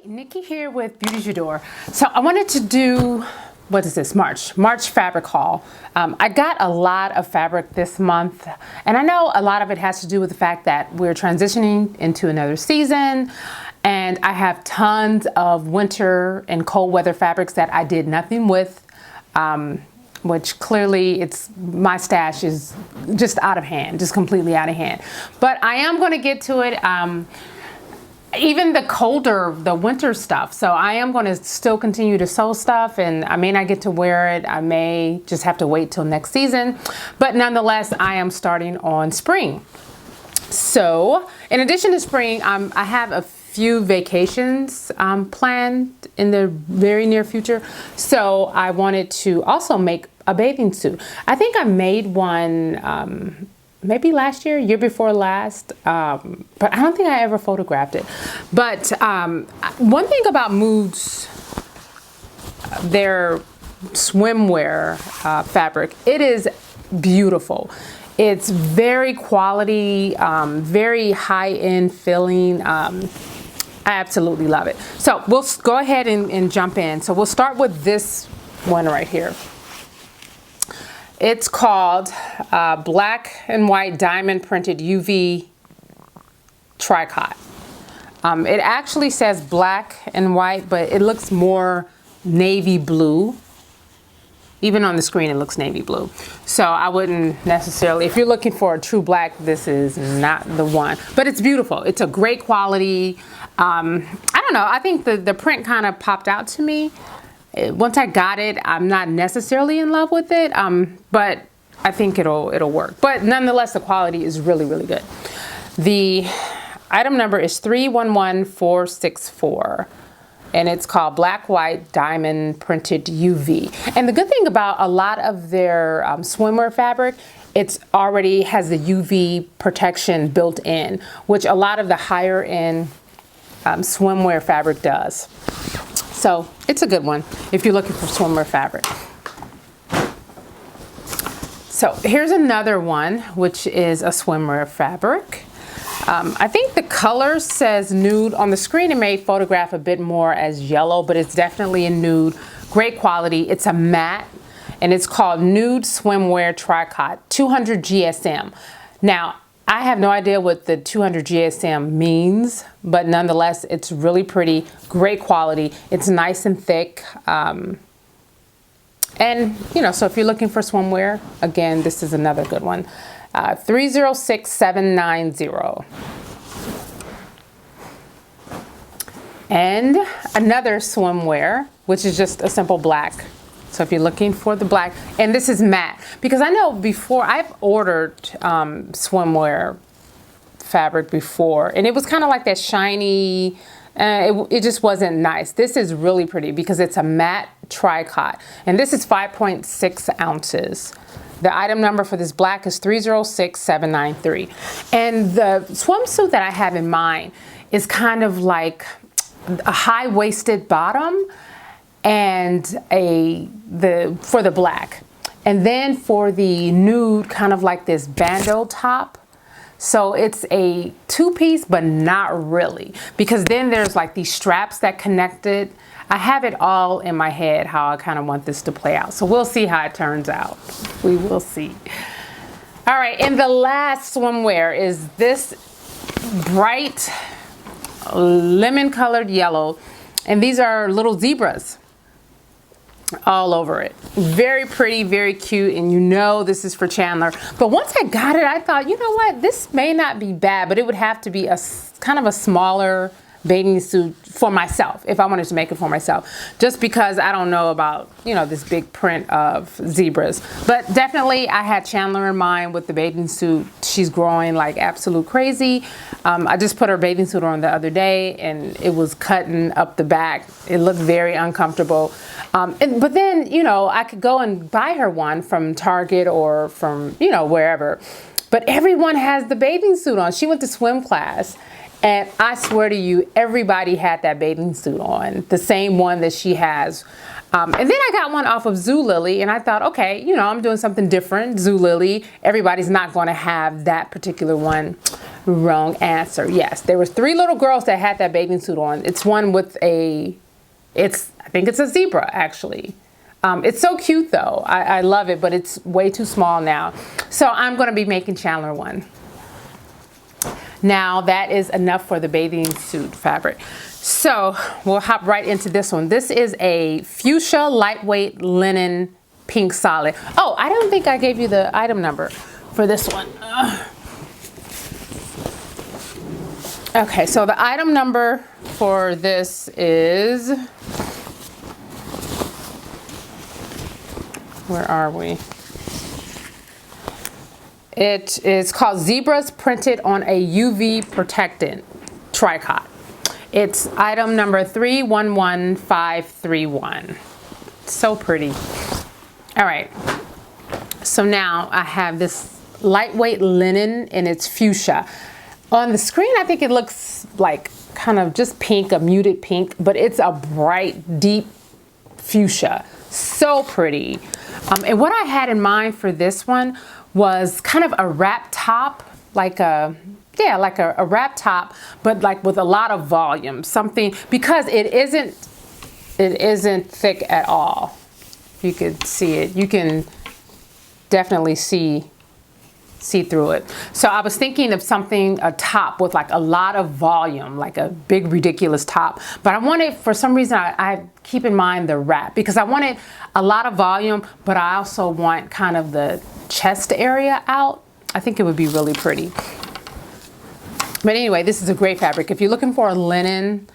Nikki here with Beaute J'adore. So I wanted to do, what is this, March fabric haul. I got a lot of fabric this month, and I know a lot of it has to do with the fact that we're transitioning into another season, and I have tons of winter and cold weather fabrics that I did nothing with, which clearly my stash is just out of hand, just completely out of hand. But I am going to get to it. Even the winter stuff. So I am going to still continue to sew stuff, and I may not get to wear it. I may just have to wait till next season. But nonetheless, I am starting on spring. So in addition to spring, I have a few vacations planned in the very near future. So I wanted to also make a bathing suit. I think I made one maybe last year before last, but I don't think I ever photographed it. But one thing about Moods, their swimwear fabric, it is beautiful. It's very quality, very high-end feeling. I absolutely love it. So we'll go ahead and jump in. So we'll start with this one right here. It's called Black and White Diamond Printed UV Tricot. It actually says black and white, but it looks more navy blue. Even on the screen, it looks navy blue. So I wouldn't necessarily, if you're looking for a true black, this is not the one. But it's beautiful. It's a great quality. I don't know. I think the print kind of popped out to me. Once I got it, I'm not necessarily in love with it, but I think it'll work. But nonetheless, the quality is really, really good. The item number is 311464, and it's called Black White Diamond Printed UV. And the good thing about a lot of their swimwear fabric, it's already has the UV protection built in, which a lot of the higher end swimwear fabric does. So it's a good one if you're looking for swimwear fabric. So here's another one, which is a swimwear fabric. I think the color says nude. On the screen it may photograph a bit more as yellow, but it's definitely a nude. Great quality. It's a matte, and it's called Nude Swimwear Tricot 200 GSM. Now, I have no idea what the 200 GSM means, but nonetheless, it's really pretty, great quality. It's nice and thick. And, you know, so if you're looking for swimwear, again, this is another good one. 306790. And another swimwear, which is just a simple black. So if you're looking for the black, and this is matte, because I know before I've ordered swimwear fabric before, and it was kind of like that shiny, it just wasn't nice. This is really pretty because it's a matte tricot, and this is 5.6 ounces. The item number for this black is 306793. And the swimsuit that I have in mind is kind of like a high-waisted bottom, and for the black, and then for the nude, kind of like this bandeau top. So it's a two-piece, but not really, because then there's like these straps that connect it. I have it all in my head how I kind of want this to play out. So we'll see how it turns out. We will see. All right, and the last swimwear is this bright lemon-colored yellow, and these are little zebras all over it. Very pretty, very cute, and you know this is for Chandler. But once I got it, I thought, you know what, this may not be bad, but it would have to be a kind of a smaller bathing suit for myself if I wanted to make it for myself, just because I don't know about, you know, this big print of zebras. But definitely I had Chandler in mind with the bathing suit. She's growing like absolute crazy. I just put her bathing suit on the other day, and it was cutting up the back. It looked very uncomfortable. But then, you know, I could go and buy her one from Target or from, you know, wherever. But everyone has the bathing suit on. She went to swim class, and I swear to you, everybody had that bathing suit on, the same one that she has. And then I got one off of Zulily, and I thought, okay, you know, I'm doing something different. Zulily, everybody's not going to have that particular one. Wrong answer. Yes, there was 3 little girls that had that bathing suit on. It's one with I think it's a zebra actually. It's so cute though. I love it, but it's way too small now. So I'm going to be making Chandler one. Now that is enough for the bathing suit fabric. So we'll hop right into this one. This is a fuchsia lightweight linen pink solid. Oh, I don't think I gave you the item number for this one. Okay, so the item number for this is, where are we? It is called Zebras Printed on a UV Protectant Tricot. It's item number 311531. So pretty. All right, so now I have this lightweight linen and it's fuchsia. On the screen, I think it looks like kind of just pink, a muted pink, but it's a bright, deep fuchsia. So pretty. And what I had in mind for this one was kind of a wrap top, like a wrap top, but like with a lot of volume, something, because it isn't thick at all. You could see it. You can definitely see through it. So I was thinking of something, a top with like a lot of volume, like a big ridiculous top. But I wanted, for some reason, I keep in mind the wrap, because I wanted a lot of volume, but I also want kind of the chest area out. I think it would be really pretty. But anyway, this is a great fabric. If you're looking for a linen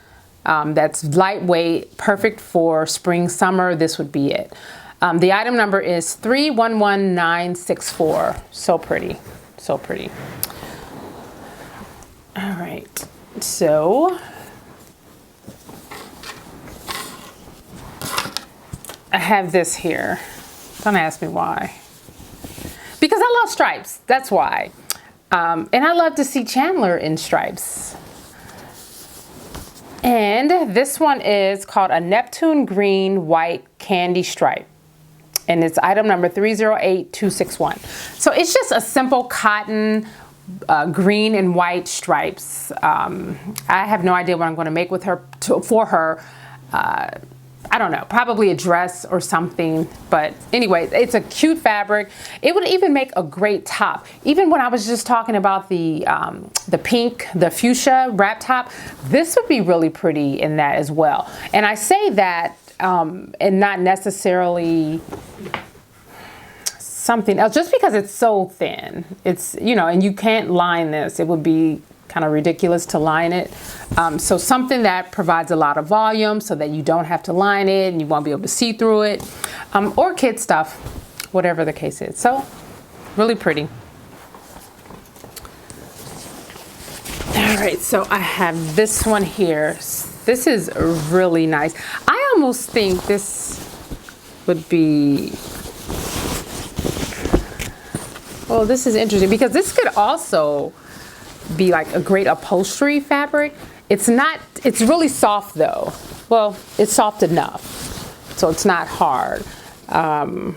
that's lightweight, perfect for spring, summer, this would be it. The item number is 311964. So pretty, so pretty. All right, so I have this here. Don't ask me why. Because I love stripes, that's why. And I love to see Chandler in stripes. And this one is called a Neptune Green White Candy Stripe. And it's item number 308261. So it's just a simple cotton green and white stripes. I have no idea what I'm going to make with her for her. I don't know, probably a dress or something. But anyway, it's a cute fabric. It would even make a great top. Even when I was just talking about the pink, the fuchsia wrap top, this would be really pretty in that as well. And I say that and not necessarily something else, just because it's so thin. It's, you know, and you can't line this. It would be kind of ridiculous to line it. So something that provides a lot of volume so that you don't have to line it and you won't be able to see through it. Or kid stuff, whatever the case is. So really pretty. All right, so I have this one here. This is really nice. I almost think this would be, well, this is interesting because this could also be like a great upholstery fabric. It's not, it's really soft though. Well, it's soft enough, so it's not hard. And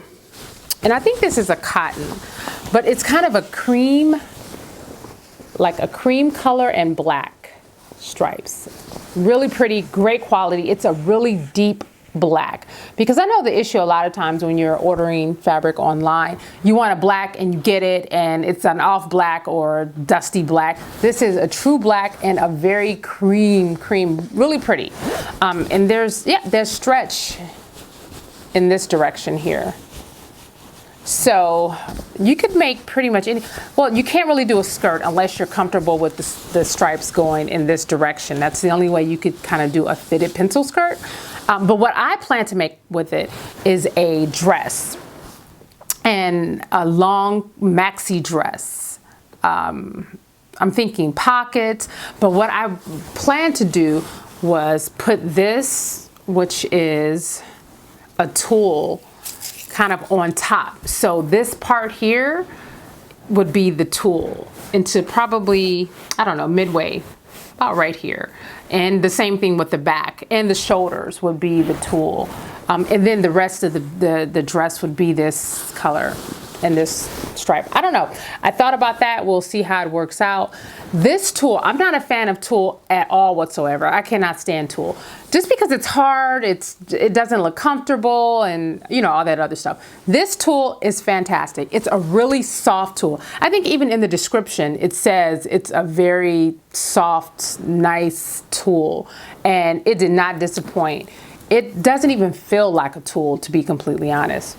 I think this is a cotton, but it's kind of a cream, like a cream color and black stripes. Really pretty, great quality. It's a really deep black, because I know the issue a lot of times when you're ordering fabric online, you want a black and you get it and it's an off black or dusty black. This is a true black and a very cream, really pretty. And there's stretch in this direction here. So you could make pretty much any, well, you can't really do a skirt unless you're comfortable with the stripes going in this direction. That's the only way you could kind of do a fitted pencil skirt. But what I plan to make with it is a dress, and a long maxi dress. I'm thinking pockets, but what I plan to do was put this, which is a tulle, kind of on top. So this part here would be the tulle into probably, I don't know, midway, about right here. And the same thing with the back, and the shoulders would be the tulle. And then the rest of the dress would be this color. and this stripe. I don't know. I thought about that. We'll see how it works out. This tulle, I'm not a fan of tulle at all whatsoever. I cannot stand tulle. Just because it's hard, it doesn't look comfortable, and you know, all that other stuff. This tulle is fantastic. It's a really soft tulle. I think even in the description, it says it's a very soft, nice tulle, and it did not disappoint. It doesn't even feel like a tulle, to be completely honest.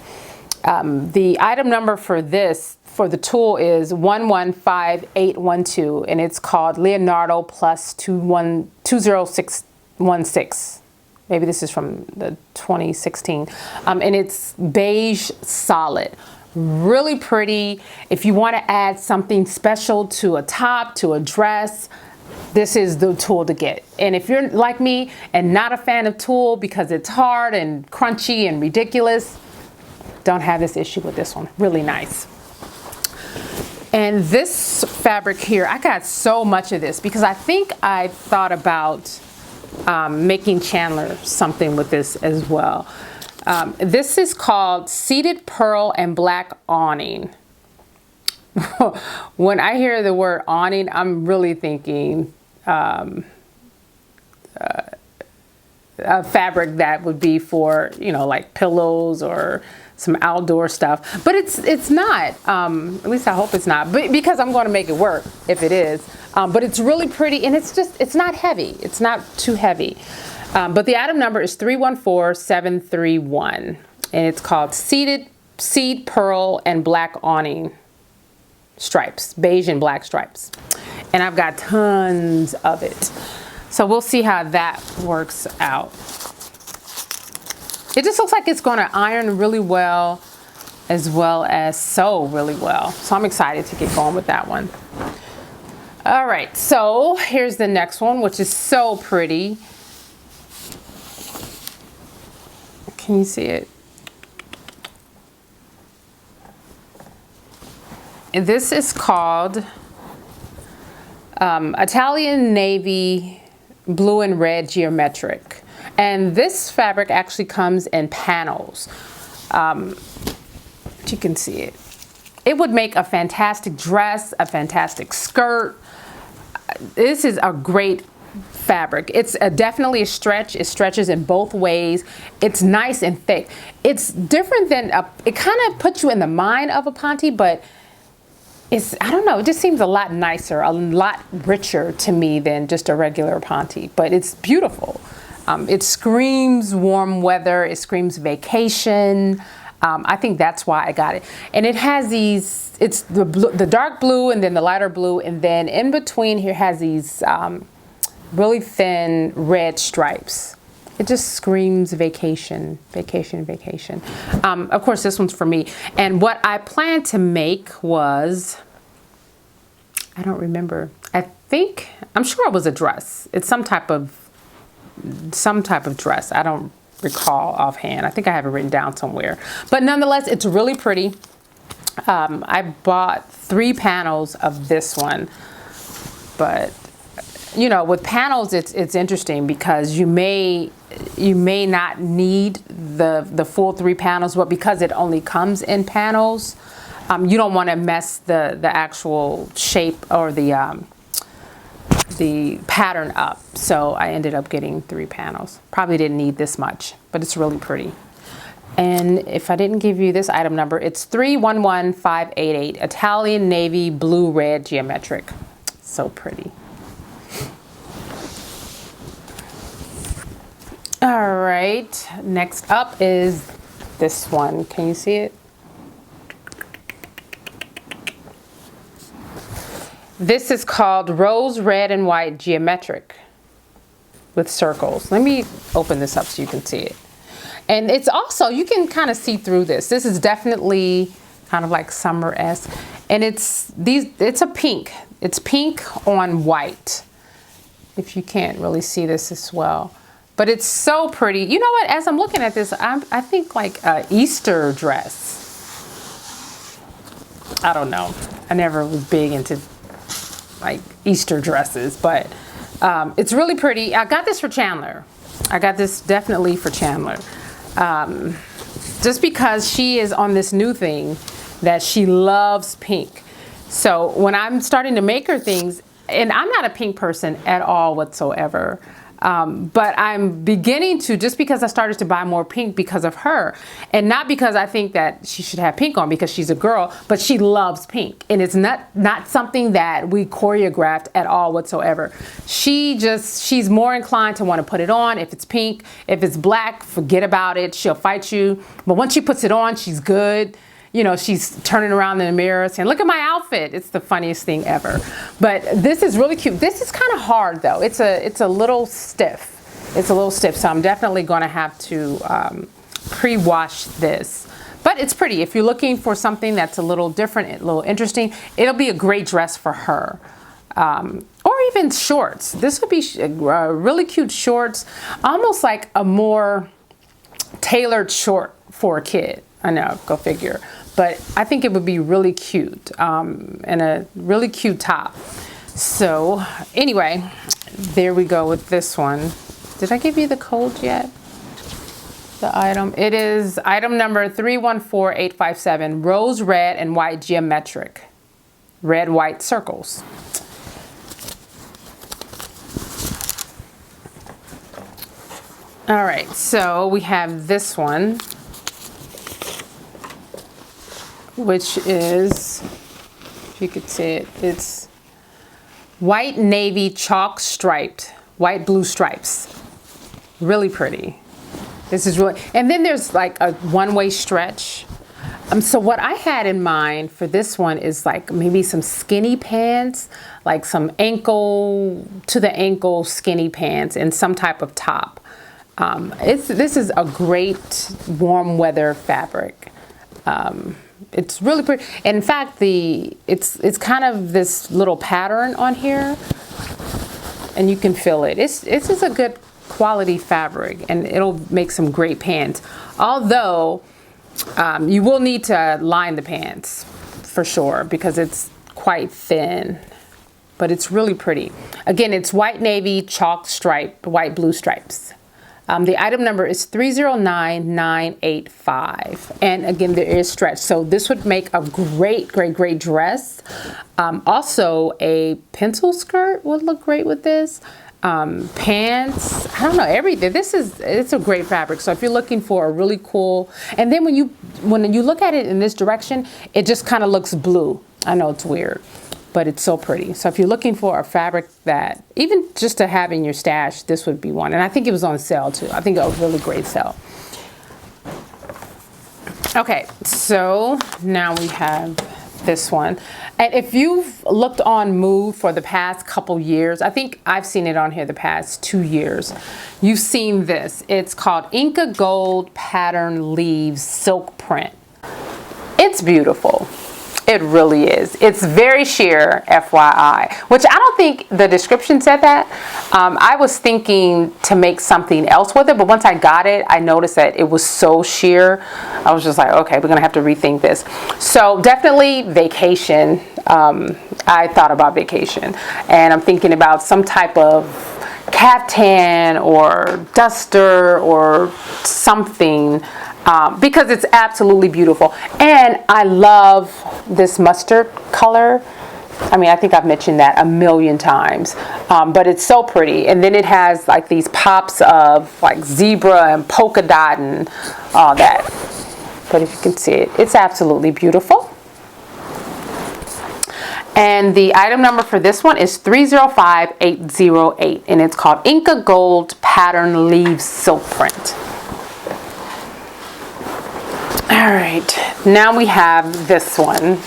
The item number for the tulle is 115812, and it's called Leonardo Plus 20616. Maybe this is from the 2016. And it's beige solid. Really pretty. If you want to add something special to a top, to a dress, this is the tulle to get. And if you're like me and not a fan of tulle because it's hard and crunchy and ridiculous, don't have this issue with this one. Really nice. And this fabric here, I got so much of this because I think I thought about making Chandler something with this as well. This is called Seated Pearl and Black Awning. When I hear the word awning, I'm really thinking a fabric that would be for, you know, like pillows or some outdoor stuff. But it's not. At least I hope it's not. But because I'm going to make it work if it is. But it's really pretty, and it's not heavy. It's not too heavy. But the item number is 314731, and it's called Seed Pearl and Black Awning stripes, beige and black stripes. And I've got tons of it. So we'll see how that works out. It just looks like it's going to iron really well as sew really well. So I'm excited to get going with that one. All right, so here's the next one, which is so pretty. Can you see it? And this is called Italian Navy Blue and Red Geometric. And this fabric actually comes in panels. You can see it. It would make a fantastic dress, a fantastic skirt. This is a great fabric. It's definitely a stretch. It stretches in both ways. It's nice and thick. It's different than it kind of puts you in the mind of a ponte, but I don't know, it just seems a lot nicer, a lot richer to me than just a regular ponte, but it's beautiful. It screams warm weather, it screams vacation. I think that's why I got it. And it has these, it's the dark blue and then the lighter blue, and then in between here has these really thin red stripes. It just screams vacation, vacation, vacation. Of course, this one's for me. And what I planned to make was, I don't remember. I'm sure it was a dress. It's some type of dress. I don't recall offhand. I think I have it written down somewhere. But nonetheless, it's really pretty. I bought 3 panels of this one, but you know, with panels, it's interesting because you may not need the full 3 panels, but because it only comes in panels, you don't want to mess the actual shape or the pattern up. So I ended up getting 3 panels. Probably didn't need this much, but it's really pretty. And if I didn't give you this item number, it's 311588, Italian Navy Blue Red Geometric. So pretty. All right, next up is this one. Can you see it? This is called Rose Red and White Geometric with circles. Let me open this up so you can see it. And it's also, you can kind of see through this. This is definitely kind of like summer-esque. And it's a pink. It's pink on white. If you can't really see this as well. But it's so pretty. You know what? As I'm looking at this, I think like an Easter dress. I don't know. I never was big into like Easter dresses, but it's really pretty. I got this for Chandler. I got this definitely for Chandler. Just because she is on this new thing that she loves pink. So when I'm starting to make her things, and I'm not a pink person at all whatsoever, but I'm beginning to, just because I started to buy more pink because of her, and not because I think that she should have pink on because she's a girl, but she loves pink, and it's not something that we choreographed at all whatsoever. She's more inclined to want to put it on if it's pink. If it's black, forget about it. She'll fight you. But once she puts it on, she's good. You know, she's turning around in the mirror saying, look at my outfit. It's the funniest thing ever. But this is really cute. This is kind of hard though. It's a little stiff. It's a little stiff. So I'm definitely going to have to pre-wash this. But it's pretty. If you're looking for something that's a little different, a little interesting, it'll be a great dress for her. Or even shorts. This would be really cute shorts. Almost like a more tailored short for a kid. I know, go figure. But I think it would be really cute, and a really cute top. So anyway, there we go with this one. Did I give you the code yet? The item, it is item number 314857, rose red and white geometric, red, white circles. All right, so we have this one, which is, if you could see it, it's white navy chalk striped, white blue stripes. Really pretty. This is really, and then there's like a one-way stretch. So what I had in mind for this one is like maybe some skinny pants, like some ankle to the ankle skinny pants and some type of top. This is a great warm weather fabric. It's really pretty. In fact, it's kind of this little pattern on here, and you can feel it. It's just a good quality fabric, and it'll make some great pants. Although you will need to line the pants for sure because it's quite thin, but it's really pretty. Again, it's white navy chalk stripe, white blue stripes. The item number is 309985. And again, there is stretch. So this would make a great, great, great dress. Also, a pencil skirt would look great with this. Pants, I don't know, everything. It's a great fabric. So if you're looking for a really cool, and then when you look at it in this direction, it just kind of looks blue. I know it's weird, but it's so pretty. So if you're looking for a fabric that, even just to have in your stash, this would be one. And I think it was on sale too. I think it was a really great sale. Okay, so now we have this one. And if you've looked on Move for the past couple years, I think I've seen it on here the past 2 years, you've seen this. It's called Inca Gold Pattern Leaves Silk Print. It's beautiful. It really is. It's very sheer, FYI, which I don't think the description said that. I was thinking to make something else with it, but once I got it, I noticed that it was so sheer. I was just like, okay, we're gonna have to rethink this. So definitely vacation. I thought about vacation, and I'm thinking about some type of caftan or duster or something. Because it's absolutely beautiful. And I love this mustard color. I mean, I think I've mentioned that a million times, but it's so pretty. And then it has like these pops of like zebra and polka dot and all that. But if you can see it, it's absolutely beautiful. And the item number for this one is 305808, and it's called Inca Gold Pattern Leaves Silk Print. All right, now we have this one.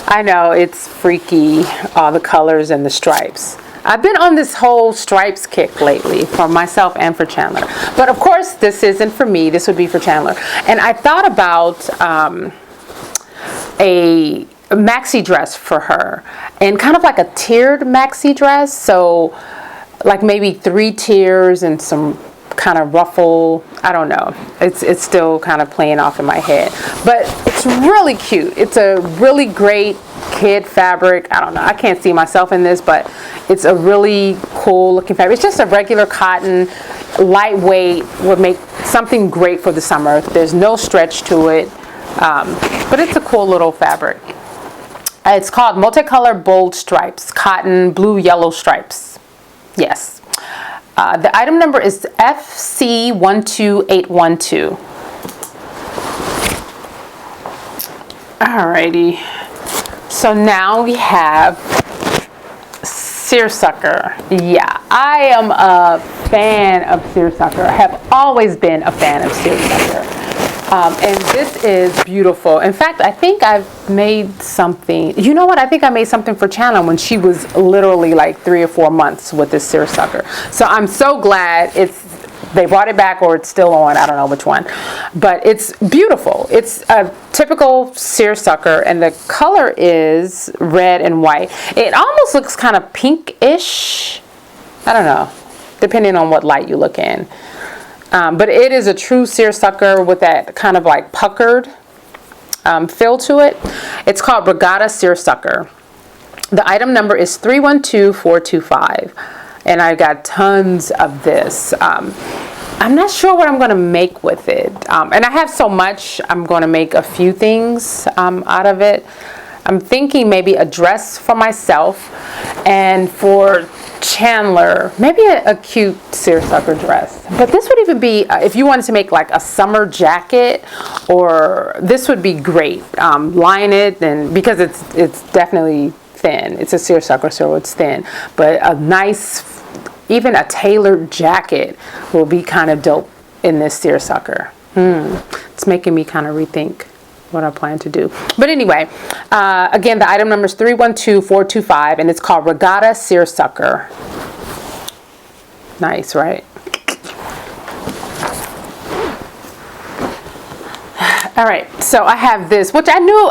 I know it's freaky, all the colors and the stripes. I've been on this whole stripes kick lately for myself and for Chandler. But of course, this isn't for me. This would be for Chandler. And I thought about a maxi dress for her, and kind of like a tiered maxi dress. So like maybe 3 tiers and some kind of ruffle. I don't know. It's still kind of playing off in my head, but it's really cute. It's a really great kid fabric. I don't know. I can't see myself in this, but it's a really cool looking fabric. It's just a regular cotton, lightweight, would make something great for the summer. There's no stretch to it. But it's a cool little fabric. It's called Multicolor Bold Stripes, cotton, blue, yellow stripes. Yes. The item number is FC12812. Alrighty. So now we have seersucker. Yeah, I am a fan of seersucker. I have always been a fan of seersucker. And this is beautiful. In fact, I think I've made something. You know what? I think I made something for Chana when she was literally like 3 or 4 months with this seersucker. So I'm so glad they brought it back, or it's still on. I don't know which one. But it's beautiful. It's a typical seersucker, and the color is red and white. It almost looks kind of pinkish. I don't know, depending on what light you look in. But it is a true seersucker with that kind of like puckered feel to it. It's called Regatta Seersucker. The item number is 312425. And I got tons of this. I'm not sure what I'm going to make with it. And I have so much, I'm going to make a few things out of it. I'm thinking maybe a dress for myself, and for Chandler, maybe a cute seersucker dress. But this would even be, if you wanted to make like a summer jacket, or this would be great. Line it, and because it's definitely thin. It's a seersucker, so it's thin. But a nice, even a tailored jacket will be kind of dope in this seersucker. It's making me kind of rethink what I plan to do. But anyway, again, the item number is 312425, and it's called Regatta Seersucker. Nice, right? All right, so I have this, which I knew,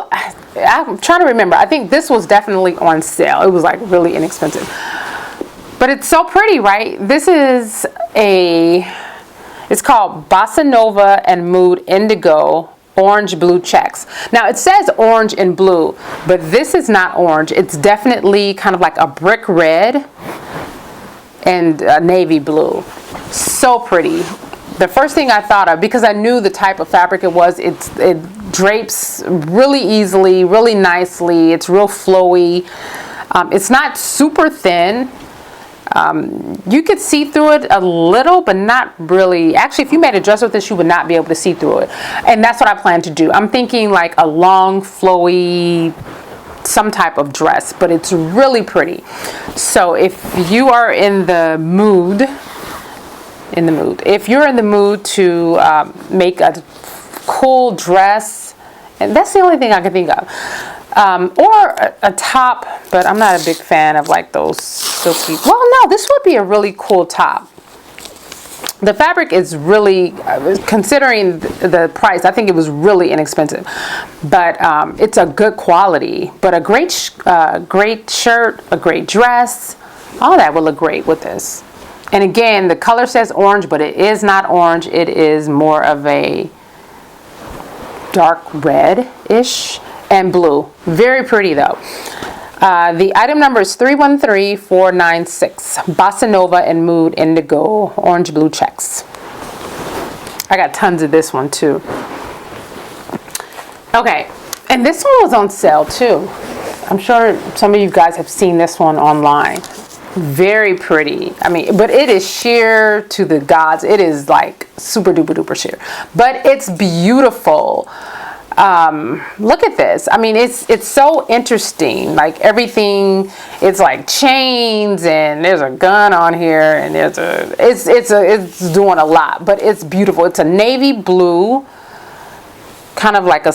I'm trying to remember. I think this was definitely on sale. It was like really inexpensive. But it's so pretty, right? This is it's called Bossa Nova and Mood Indigo Orange Blue Checks. Now it says orange and blue, but this is not orange. It's definitely kind of like a brick red and a navy blue. So pretty. The first thing I thought of, because I knew the type of fabric it was, it drapes really easily, really nicely. It's real flowy. It's not super thin. You could see through it a little, but not really. Actually, if you made a dress with this, you would not be able to see through it. And that's what I plan to do. I'm thinking like a long, flowy, some type of dress, but it's really pretty. So if you are in the mood, if you're in the mood to make a cool dress, and that's the only thing I can think of. Or a top, but I'm not a big fan of like those silky. Well, no, this would be a really cool top. The fabric is really, considering the price, I think it was really inexpensive. But it's a good quality. But a great shirt, a great dress, all that will look great with this. And again, the color says orange, but it is not orange. It is more of a dark red-ish. And blue. Very pretty though. The item number is 313496. Bossa Nova and Mood Indigo Orange Blue Checks. I got tons of this one too. Okay, and this one was on sale too. I'm sure some of you guys have seen this one online. Very pretty. I mean, but it is sheer to the gods. It is like super duper duper sheer. But it's beautiful. Look at this. I mean, it's so interesting. Like everything, it's like chains, and there's a gun on here, and it's doing a lot, but it's beautiful. It's a navy blue, kind of like a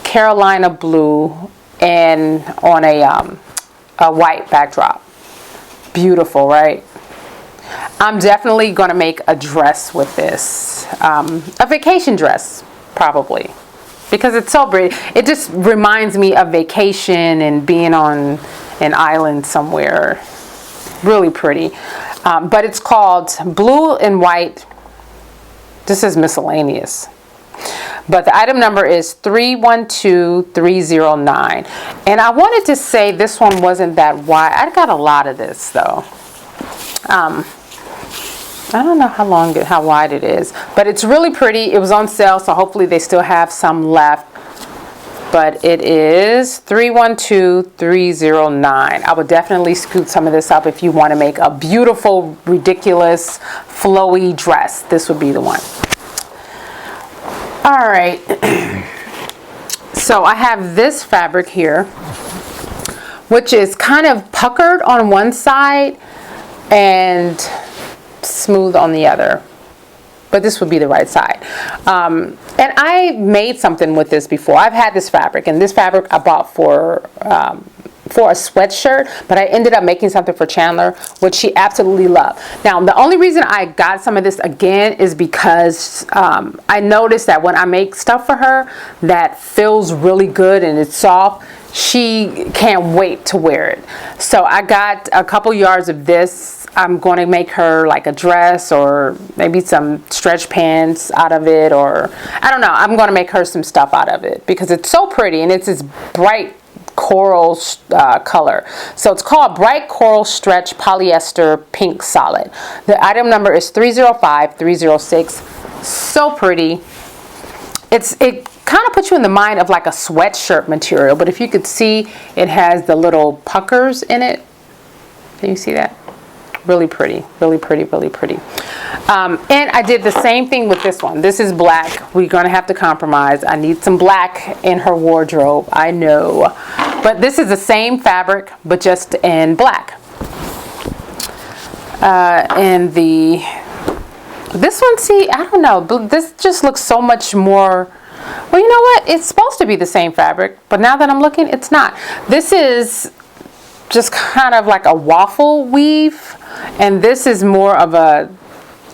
Carolina blue, and on a white backdrop. Beautiful, right? I'm definitely going to make a dress with this, a vacation dress, probably. Because it's so pretty. It just reminds me of vacation and being on an island somewhere. Really pretty. But it's called Blue and White. This is miscellaneous. But the item number is 312309. And I wanted to say this one wasn't that wide. I got a lot of this though. I don't know how wide it is, but it's really pretty. It was on sale, so hopefully they still have some left. But it is 312309. I would definitely scoop some of this up if you want to make a beautiful, ridiculous, flowy dress. This would be the one. All right. So I have this fabric here, which is kind of puckered on one side and smooth on the other, but this would be the right side. And I made something with this before. I've had this fabric, and this fabric I bought for a sweatshirt, but I ended up making something for Chandler, which she absolutely loved. Now, the only reason I got some of this again is because I noticed that when I make stuff for her that feels really good and it's soft, she can't wait to wear it. So I got a couple yards of this. I'm going to make her like a dress or maybe some stretch pants out of it, or I don't know. I'm going to make her some stuff out of it because it's so pretty and it's this bright coral color. So it's called Bright Coral Stretch Polyester Pink Solid. The item number is 305306. So pretty. It kind of puts you in the mind of like a sweatshirt material, but if you could see, it has the little puckers in it. Can you see that? Really pretty, really pretty, really pretty. And I did the same thing with this one. This is black. We're going to have to compromise. I need some black in her wardrobe, I know. But this is the same fabric, but just in black. And this one, see, I don't know. This just looks so much more. Well, you know what? It's supposed to be the same fabric, but now that I'm looking, it's not. This is just kind of like a waffle weave, and this is more of a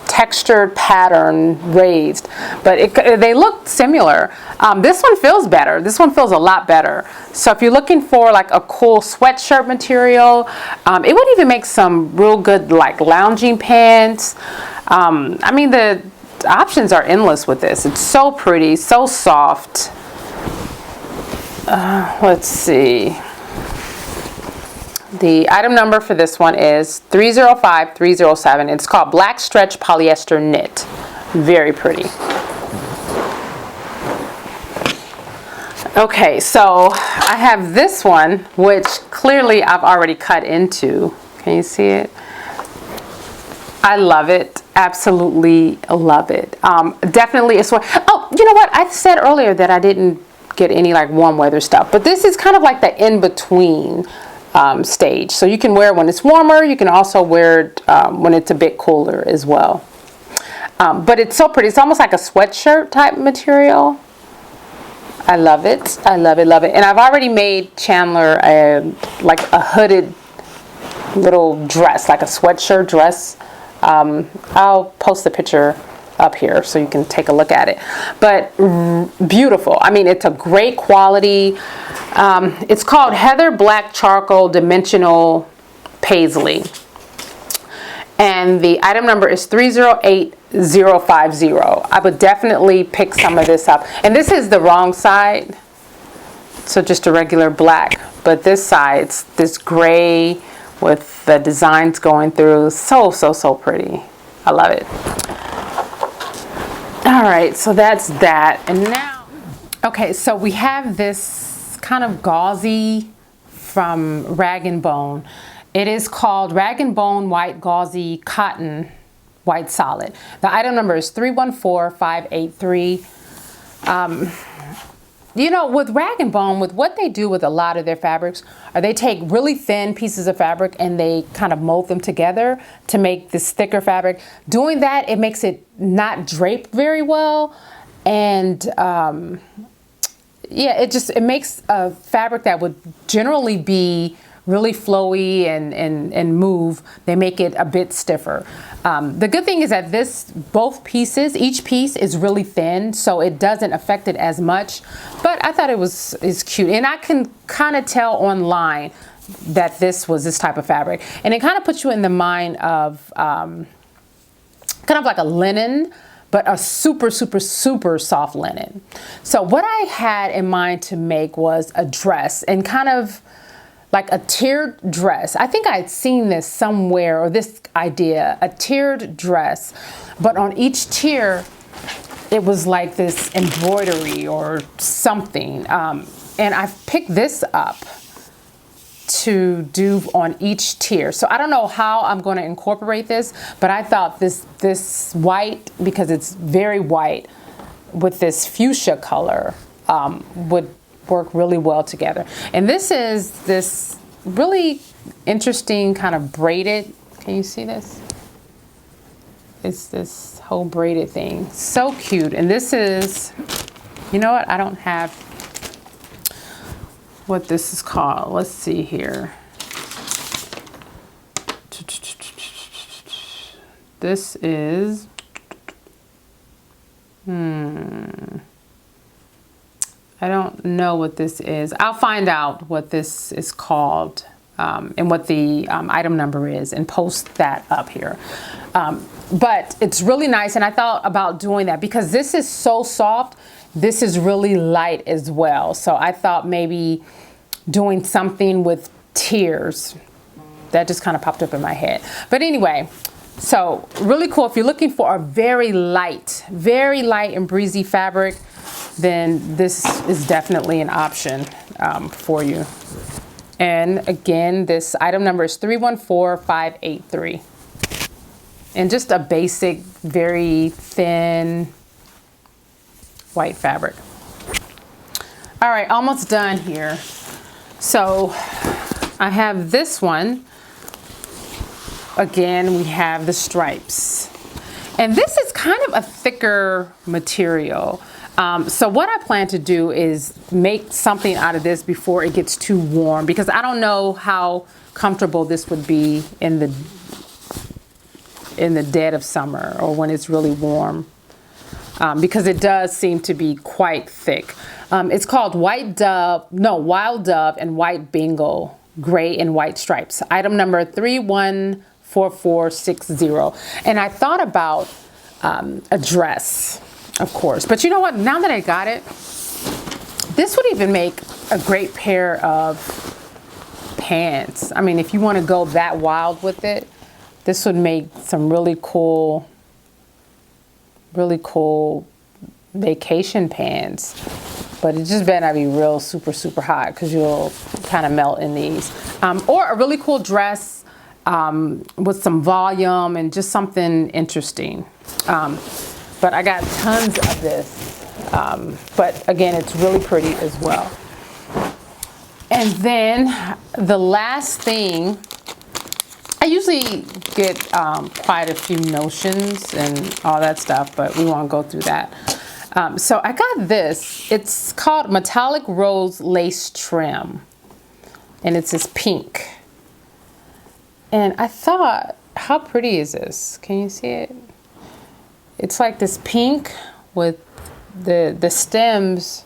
textured pattern raised, but they look similar. This one feels better. This one feels a lot better. So if you're looking for like a cool sweatshirt material, it would even make some real good like lounging pants. I mean, the options are endless with this. It's so pretty, so soft. Let's see. The item number for this one is 305307. It's called Black Stretch Polyester Knit. Very pretty. Okay, so I have this one, which clearly I've already cut into. Can you see it? I love it. Absolutely love it. Definitely a sweat. Oh, you know what? I said earlier that I didn't get any like warm weather stuff, but this is kind of like the in-between stage. So you can wear it when it's warmer. You can also wear it when it's a bit cooler as well. But it's so pretty. It's almost like a sweatshirt type material. I love it. I love it, love it. And I've already made Chandler like a hooded little dress, like a sweatshirt dress. I'll post the picture up here so you can take a look at it. But beautiful. I mean, it's a great quality. It's called Heather Black Charcoal Dimensional Paisley. And the item number is 308050. I would definitely pick some of this up. And this is the wrong side. So just a regular black. But this side, it's this gray with the designs going through. So, so, so pretty. I love it. All right, so that's that. And now, okay, so we have this kind of gauzy from Rag & Bone. It is called Rag & Bone White Gauzy Cotton White Solid. The item number is 314583. You know, with Rag & Bone, with what they do with a lot of their fabrics, are they take really thin pieces of fabric and they kind of mold them together to make this thicker fabric. Doing that, it makes it not drape very well. And yeah, it makes a fabric that would generally be really flowy and move. They make it a bit stiffer. The good thing is that both pieces, each piece is really thin, so it doesn't affect it as much. But I thought it's cute, and I can kind of tell online that this was this type of fabric, and it kind of puts you in the mind of kind of like a linen, but a super, super, super soft linen. So what I had in mind to make was a dress, and kind of like a tiered dress. I think I had seen this somewhere, or this idea, a tiered dress, but on each tier it was like this embroidery or something. And I've picked this up to do on each tier. So I don't know how I'm going to incorporate this, but I thought this white, because it's very white, with this fuchsia color would work really well together. And this is this really interesting kind of braided, can you see this? It's this whole braided thing. So cute. And this is, you know what? I don't have what this is called. Let's see here. This is, I don't know what this is. I'll find out what this is called and what the item number is and post that up here. But it's really nice, and I thought about doing that because this is so soft. This is really light as well. So I thought maybe doing something with tiers. That just kind of popped up in my head. But anyway, so really cool. If you're looking for a very light and breezy fabric, then this is definitely an option for you. And again, this item number is 314583. And just a basic, very thin white fabric. All right, almost done here. So I have this one. Again, we have the stripes. And this is kind of a thicker material. So what I plan to do is make something out of this before it gets too warm, because I don't know how comfortable this would be in the dead of summer or when it's really warm, because it does seem to be quite thick. It's called Wild Dove and White Bingo, gray and white stripes. Item number 314460. And I thought about a dress, of course, but you know what? Now that I got it, this would even make a great pair of pants. I mean, if you want to go that wild with it, this would make some really cool vacation pants. But it just better not be real super hot, because you'll kind of melt in these. Or a really cool dress with some volume and just something interesting. But I got tons of this. But again, it's really pretty as well. And then the last thing, I usually get quite a few notions and all that stuff, but we won't go through that. So I got this. It's called Metallic Rose Lace Trim. And it's this pink. And I thought, how pretty is this? Can you see it? It's like this pink with the stems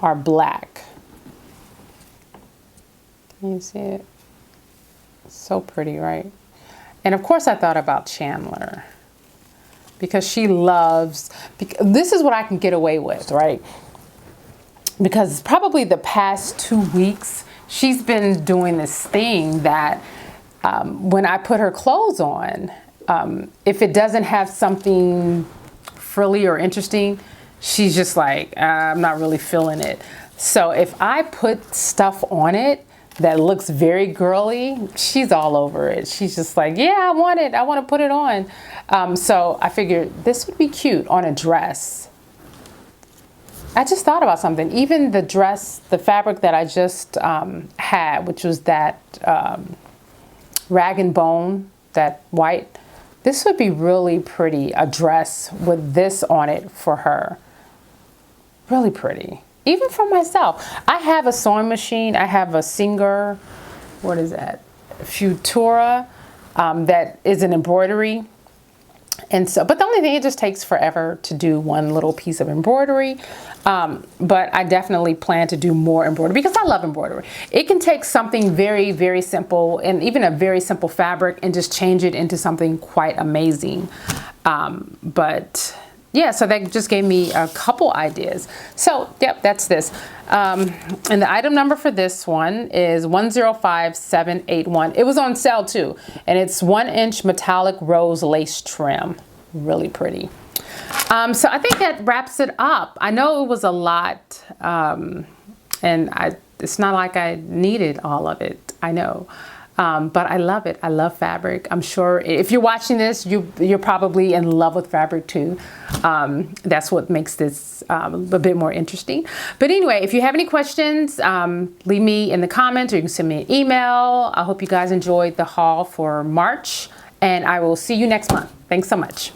are black. Can you see it? So pretty, right? And of course I thought about Chandler, because she loves, this is what I can get away with, right? Because probably the past 2 weeks, she's been doing this thing that when I put her clothes on, if it doesn't have something frilly or interesting, she's just like, I'm not really feeling it. So if I put stuff on it that looks very girly, she's all over it. She's just like, yeah, I want it. I want to put it on. So I figured this would be cute on a dress. I just thought about something. Even the dress, the fabric that I just had, which was that rag and bone, that white, this would be really pretty, a dress with this on it for her. Really pretty. Even for myself. I have a sewing machine. I have a Singer, what is that? Futura, that is an embroidery. And so, but the only thing, it just takes forever to do one little piece of embroidery. But I definitely plan to do more embroidery, because I love embroidery. It can take something very, very simple, and even a very simple fabric, and just change it into something quite amazing. But yeah, so that just gave me a couple ideas. So, yep, that's this. And the item number for this one is 105781. It was on sale too, and it's 1-inch metallic rose lace trim. Really pretty. So I think that wraps it up. I know it was a lot, and it's not like I needed all of it. I know. But I love it. I love fabric. I'm sure if you're watching this, you're probably in love with fabric too. That's what makes this a bit more interesting. But anyway, if you have any questions, leave me in the comments or you can send me an email. I hope you guys enjoyed the haul for March, and I will see you next month. Thanks so much.